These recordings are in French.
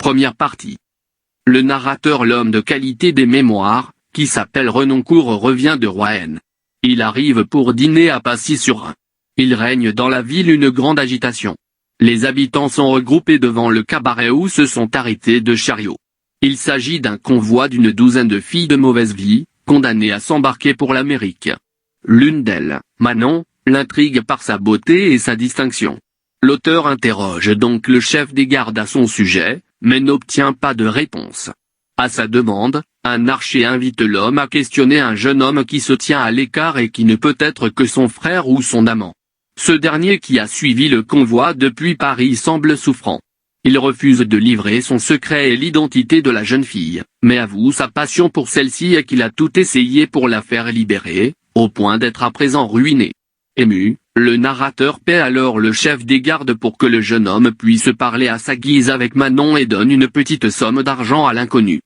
Première partie. Le narrateur, l'homme de qualité des mémoires, qui s'appelle Renoncourt, revient de Roanne. Il arrive pour dîner à Passy-sur-Rhin. Il règne dans la ville une grande agitation. Les habitants sont regroupés devant le cabaret où se sont arrêtés deux chariots. Il s'agit d'un convoi d'une douzaine de filles de mauvaise vie, condamnées à s'embarquer pour l'Amérique. L'une d'elles, Manon, l'intrigue par sa beauté et sa distinction. L'auteur interroge donc le chef des gardes à son sujet, mais n'obtient pas de réponse. À sa demande, un archer invite l'homme à questionner un jeune homme qui se tient à l'écart et qui ne peut être que son frère ou son amant. Ce dernier, qui a suivi le convoi depuis Paris, semble souffrant. Il refuse de livrer son secret et l'identité de la jeune fille, mais avoue sa passion pour celle-ci et qu'il a tout essayé pour la faire libérer, au point d'être à présent ruiné. Ému, le narrateur paie alors le chef des gardes pour que le jeune homme puisse parler à sa guise avec Manon et donne une petite somme d'argent à l'inconnu.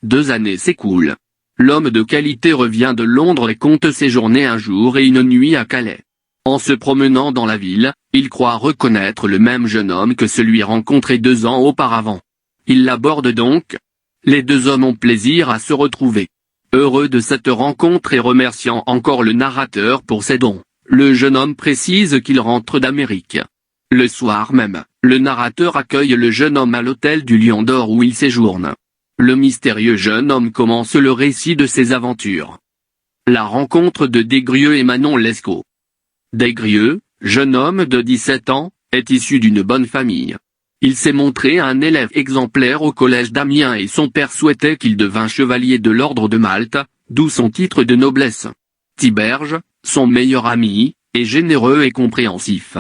2 années s'écoulent. L'homme de qualité revient de Londres et compte séjourner un jour et une nuit à Calais. En se promenant dans la ville, il croit reconnaître le même jeune homme que celui rencontré 2 ans auparavant. Il l'aborde donc. Les 2 hommes ont plaisir à se retrouver. Heureux de cette rencontre et remerciant encore le narrateur pour ses dons, le jeune homme précise qu'il rentre d'Amérique. Le soir même, le narrateur accueille le jeune homme à l'hôtel du Lion d'Or où il séjourne. Le mystérieux jeune homme commence le récit de ses aventures. La rencontre de Desgrieux et Manon Lescaut. Desgrieux, jeune homme de 17 ans, est issu d'une bonne famille. Il s'est montré un élève exemplaire au collège d'Amiens et son père souhaitait qu'il devînt chevalier de l'ordre de Malte, d'où son titre de noblesse. Tiberge, son meilleur ami, est généreux et compréhensif.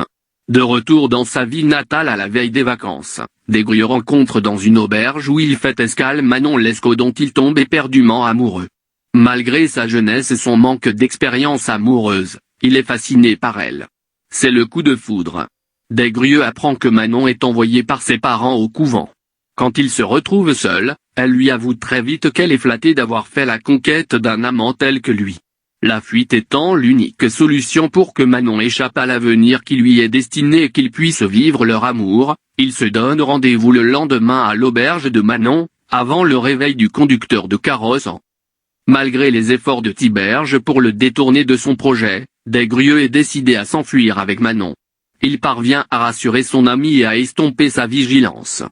De retour dans sa ville natale à la veille des vacances, Desgrieux rencontre dans une auberge où il fait escale Manon Lescaut, dont il tombe éperdument amoureux. Malgré sa jeunesse et son manque d'expérience amoureuse, il est fasciné par elle. C'est le coup de foudre. Desgrieux apprend que Manon est envoyée par ses parents au couvent. Quand il se retrouve seul, elle lui avoue très vite qu'elle est flattée d'avoir fait la conquête d'un amant tel que lui. La fuite étant l'unique solution pour que Manon échappe à l'avenir qui lui est destiné et qu'ils puissent vivre leur amour, il se donne rendez-vous le lendemain à l'auberge de Manon, avant le réveil du conducteur de carrosse. Malgré les efforts de Tiberge pour le détourner de son projet, Desgrieux est décidé à s'enfuir avec Manon. Il parvient à rassurer son ami et à estomper sa vigilance.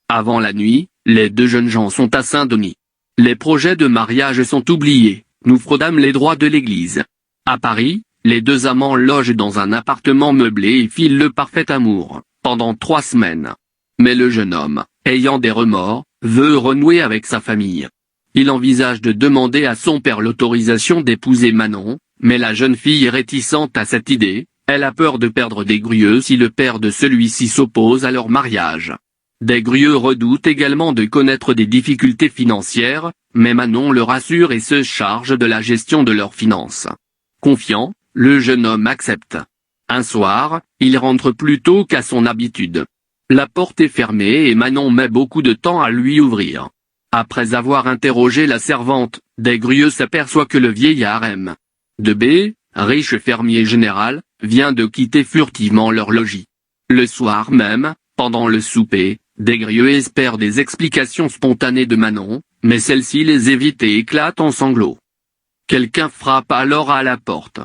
Avant la nuit, les 2 jeunes gens sont à Saint-Denis. Les projets de mariage sont oubliés, nous fraudâmes les droits de l'église. À Paris, les 2 amants logent dans un appartement meublé et filent le parfait amour, pendant 3 semaines. Mais le jeune homme, ayant des remords, veut renouer avec sa famille. Il envisage de demander à son père l'autorisation d'épouser Manon, mais la jeune fille est réticente à cette idée, elle a peur de perdre Desgrieux si le père de celui-ci s'oppose à leur mariage. Desgrieux redoute également de connaître des difficultés financières, mais Manon le rassure et se charge de la gestion de leurs finances. Confiant, le jeune homme accepte. Un soir, il rentre plus tôt qu'à son habitude. La porte est fermée et Manon met beaucoup de temps à lui ouvrir. Après avoir interrogé la servante, Desgrieux s'aperçoit que le vieillard M. de B, riche fermier général, vient de quitter furtivement leur logis. Le soir même, pendant le souper, Desgrieux espère des explications spontanées de Manon, mais celle-ci les évite et éclate en sanglots. Quelqu'un frappe alors à la porte.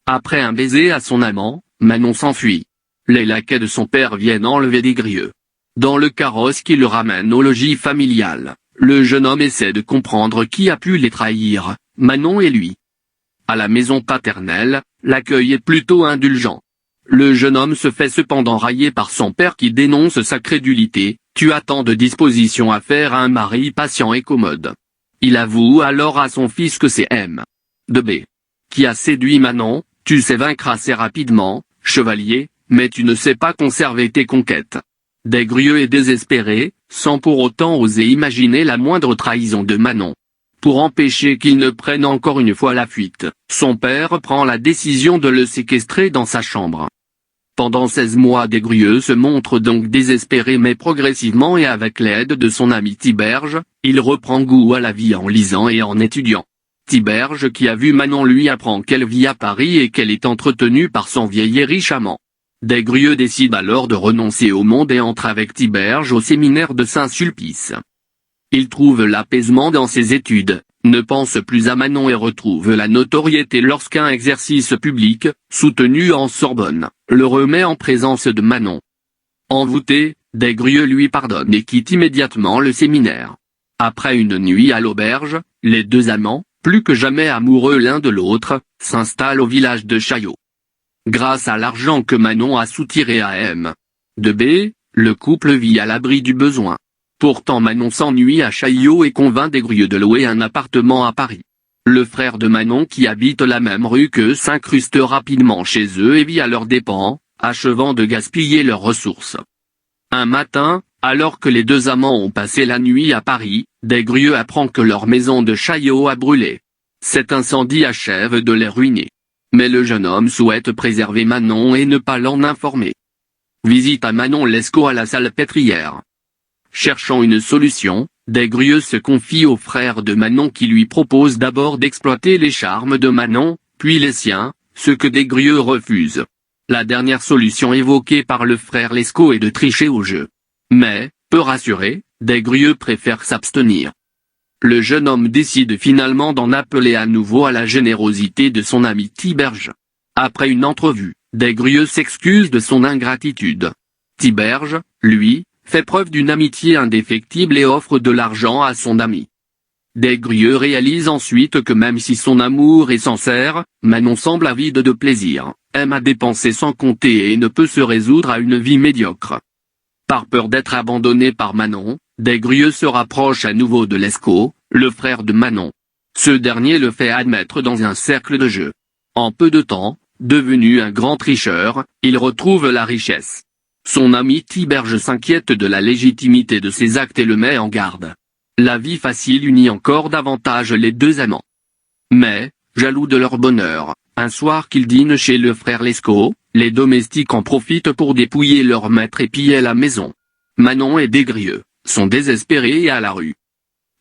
Après un baiser à son amant, Manon s'enfuit. Les laquais de son père viennent enlever Desgrieux. Dans le carrosse qui le ramène au logis familial, le jeune homme essaie de comprendre qui a pu les trahir, Manon et lui. À la maison paternelle, l'accueil est plutôt indulgent. Le jeune homme se fait cependant railler par son père qui dénonce sa crédulité. Tu as tant de dispositions à faire à un mari patient et commode. Il avoue alors à son fils que c'est M. de B. qui a séduit Manon. Tu sais vaincre assez rapidement, chevalier, mais tu ne sais pas conserver tes conquêtes. Desgrieux est désespéré, sans pour autant oser imaginer la moindre trahison de Manon. Pour empêcher qu'il ne prenne encore une fois la fuite, son père prend la décision de le séquestrer dans sa chambre. Pendant 16 mois, Desgrieux se montre donc désespéré, mais progressivement et avec l'aide de son ami Tiberge, il reprend goût à la vie en lisant et en étudiant. Tiberge, qui a vu Manon, lui apprend qu'elle vit à Paris et qu'elle est entretenue par son vieil et riche amant. Des-Grieux décide alors de renoncer au monde et entre avec Tiberge au séminaire de Saint-Sulpice. Il trouve l'apaisement dans ses études, ne pense plus à Manon et retrouve la notoriété lorsqu'un exercice public, soutenu en Sorbonne, le remet en présence de Manon. Envoûté, Des-Grieux lui pardonne et quitte immédiatement le séminaire. Après une nuit à l'auberge, les deux amants, plus que jamais amoureux l'un de l'autre, s'installent au village de Chaillot. Grâce à l'argent que Manon a soutiré à M. de B, le couple vit à l'abri du besoin. Pourtant Manon s'ennuie à Chaillot et convainc Des-Grieux de louer un appartement à Paris. Le frère de Manon qui habite la même rue qu'eux s'incruste rapidement chez eux et vit à leurs dépens, achevant de gaspiller leurs ressources. Un matin, alors que les deux amants ont passé la nuit à Paris, Des-Grieux apprend que leur maison de Chaillot a brûlé. Cet incendie achève de les ruiner. Mais le jeune homme souhaite préserver Manon et ne pas l'en informer. Visite à Manon Lescaut à la Salpêtrière. Cherchant une solution, Des-Grieux se confie au frère de Manon qui lui propose d'abord d'exploiter les charmes de Manon, puis les siens, ce que Des-Grieux refuse. La dernière solution évoquée par le frère Lescaut est de tricher au jeu. Mais, peu rassuré, Des-Grieux préfère s'abstenir. Le jeune homme décide finalement d'en appeler à nouveau à la générosité de son ami Tiberge. Après une entrevue, Des-Grieux s'excuse de son ingratitude. Tiberge, lui, fait preuve d'une amitié indéfectible et offre de l'argent à son ami. Des-Grieux réalise ensuite que même si son amour est sincère, Manon semble avide de plaisir, aime à dépenser sans compter et ne peut se résoudre à une vie médiocre. Par peur d'être abandonné par Manon, Des-Grieux se rapproche à nouveau de Lescaut, le frère de Manon. Ce dernier le fait admettre dans un cercle de jeu. En peu de temps, devenu un grand tricheur, il retrouve la richesse. Son ami Tiberge s'inquiète de la légitimité de ses actes et le met en garde. La vie facile unit encore davantage les deux amants. Mais, jaloux de leur bonheur, un soir qu'ils dînent chez le frère Lescaut, les domestiques en profitent pour dépouiller leur maître et piller la maison. Manon et Des-Grieux sont désespérés et à la rue.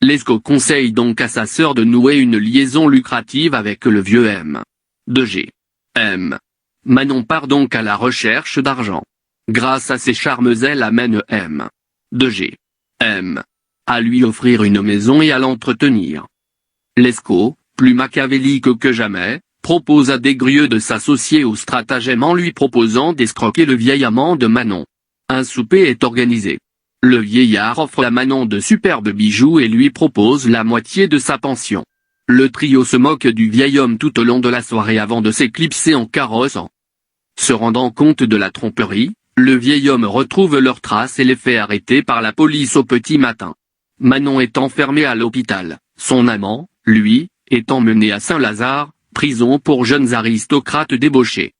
Lescaut conseille donc à sa sœur de nouer une liaison lucrative avec le vieux M. de G. M. Manon part donc à la recherche d'argent. Grâce à ses charmes elle amène M. de G. M. à lui offrir une maison et à l'entretenir. Lescaut, plus machiavélique que jamais, propose à Des-Grieux de s'associer au stratagème en lui proposant d'escroquer le vieil amant de Manon. Un souper est organisé. Le vieillard offre à Manon de superbes bijoux et lui propose la moitié de sa pension. Le trio se moque du vieil homme tout au long de la soirée avant de s'éclipser en carrossant. Se rendant compte de la tromperie, le vieil homme retrouve leurs traces et les fait arrêter par la police au petit matin. Manon est enfermée à l'hôpital, son amant, lui, est emmené à Saint-Lazare, prison pour jeunes aristocrates débauchés.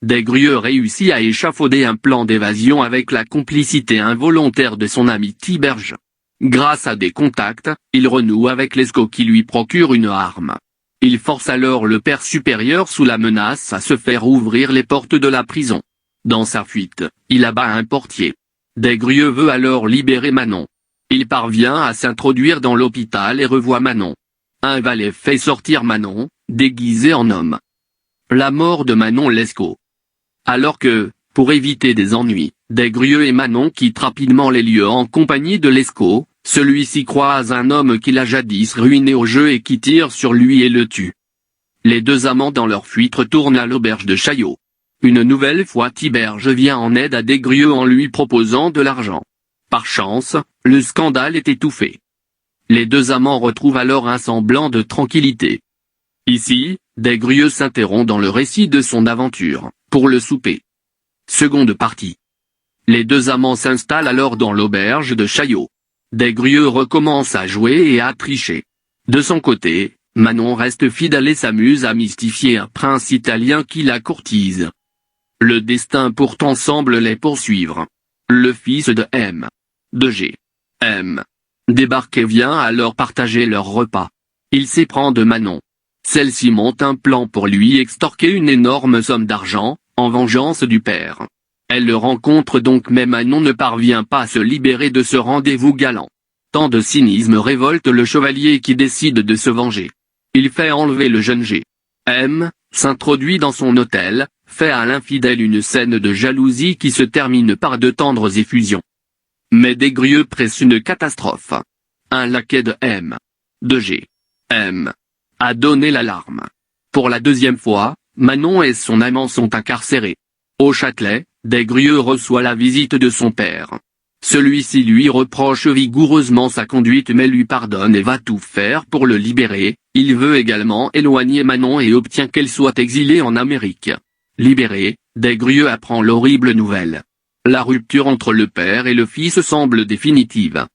Des-Grieux réussit à échafauder un plan d'évasion avec la complicité involontaire de son ami Tiberge. Grâce à des contacts, il renoue avec Lescaut qui lui procure une arme. Il force alors le père supérieur sous la menace à se faire ouvrir les portes de la prison. Dans sa fuite, il abat un portier. Des-Grieux veut alors libérer Manon. Il parvient à s'introduire dans l'hôpital et revoit Manon. Un valet fait sortir Manon, déguisé en homme. La mort de Manon Lescaut. Alors que, pour éviter des ennuis, Des-Grieux et Manon quittent rapidement les lieux en compagnie de Lescaut, celui-ci croise un homme qu'il a jadis ruiné au jeu et qui tire sur lui et le tue. Les deux amants dans leur fuite retournent à l'auberge de Chaillot. Une nouvelle fois Tiberge vient en aide à Des-Grieux en lui proposant de l'argent. Par chance, le scandale est étouffé. Les deux amants retrouvent alors un semblant de tranquillité. Ici, Des-Grieux s'interrompt dans le récit de son aventure, pour le souper. Seconde partie. Les deux amants s'installent alors dans l'auberge de Chaillot. Des-Grieux recommence à jouer et à tricher. De son côté, Manon reste fidèle et s'amuse à mystifier un prince italien qui la courtise. Le destin pourtant semble les poursuivre. Le fils de M. de G. M. débarque et vient alors partager leur repas. Il s'éprend de Manon. Celle-ci monte un plan pour lui extorquer une énorme somme d'argent, en vengeance du père. Elle le rencontre donc mais Manon ne parvient pas à se libérer de ce rendez-vous galant. Tant de cynisme révolte le chevalier qui décide de se venger. Il fait enlever le jeune G. M. s'introduit dans son hôtel, fait à l'infidèle une scène de jalousie qui se termine par de tendres effusions. Mais Desgrieux presse une catastrophe. Un laquais de M. de G. M. a donné l'alarme. Pour la deuxième fois, Manon et son amant sont incarcérés. Au Châtelet, Desgrieux reçoit la visite de son père. Celui-ci lui reproche vigoureusement sa conduite mais lui pardonne et va tout faire pour le libérer. Il veut également éloigner Manon et obtient qu'elle soit exilée en Amérique. Libéré, Desgrieux apprend l'horrible nouvelle. La rupture entre le père et le fils semble définitive.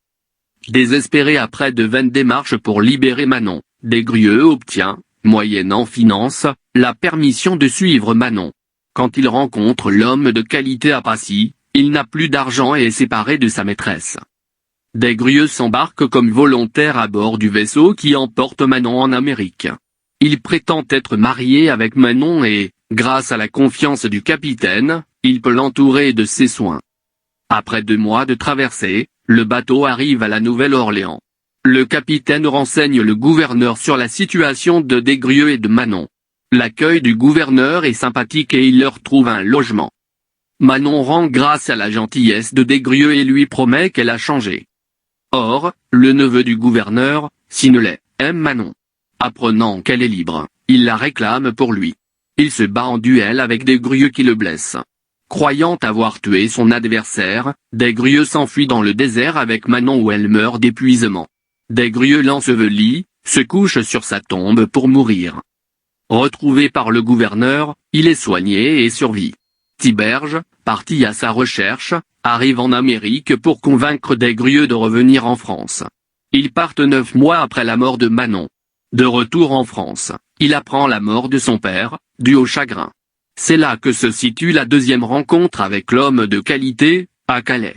Désespéré après de vaines démarches pour libérer Manon, Desgrieux obtient, moyennant finance, la permission de suivre Manon. Quand il rencontre l'homme de qualité à Passy, il n'a plus d'argent et est séparé de sa maîtresse. Desgrieux s'embarque comme volontaire à bord du vaisseau qui emporte Manon en Amérique. Il prétend être marié avec Manon et, grâce à la confiance du capitaine, il peut l'entourer de ses soins. Après 2 mois de traversée, le bateau arrive à la Nouvelle-Orléans. Le capitaine renseigne le gouverneur sur la situation de Desgrieux et de Manon. L'accueil du gouverneur est sympathique et il leur trouve un logement. Manon rend grâce à la gentillesse de Desgrieux et lui promet qu'elle a changé. Or, le neveu du gouverneur, Sinolet, aime Manon. Apprenant qu'elle est libre, il la réclame pour lui. Il se bat en duel avec Desgrieux qui le blesse. Croyant avoir tué son adversaire, Desgrieux s'enfuit dans le désert avec Manon où elle meurt d'épuisement. Desgrieux l'ensevelit, se couche sur sa tombe pour mourir. Retrouvé par le gouverneur, il est soigné et survit. Tiberge, parti à sa recherche, arrive en Amérique pour convaincre Desgrieux de revenir en France. Ils partent 9 mois après la mort de Manon. De retour en France, il apprend la mort de son père, dû au chagrin. C'est là que se situe la deuxième rencontre avec l'homme de qualité, à Calais.